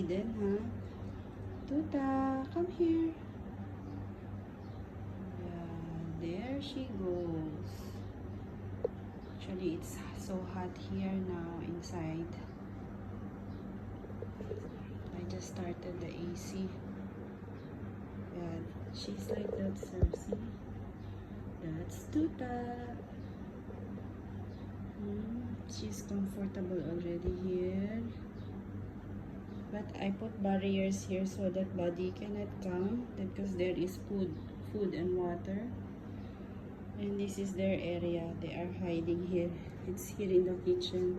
hidden, huh? Tuta, come here. Yeah, there she goes. Actually, it's so hot here now inside. I just started the AC. Yeah, she's like that, sir. See? That's Tuta. She's comfortable already here. But I put barriers here so that body cannot come because there is food and water. And this is their area. They are hiding here. It's here in the kitchen.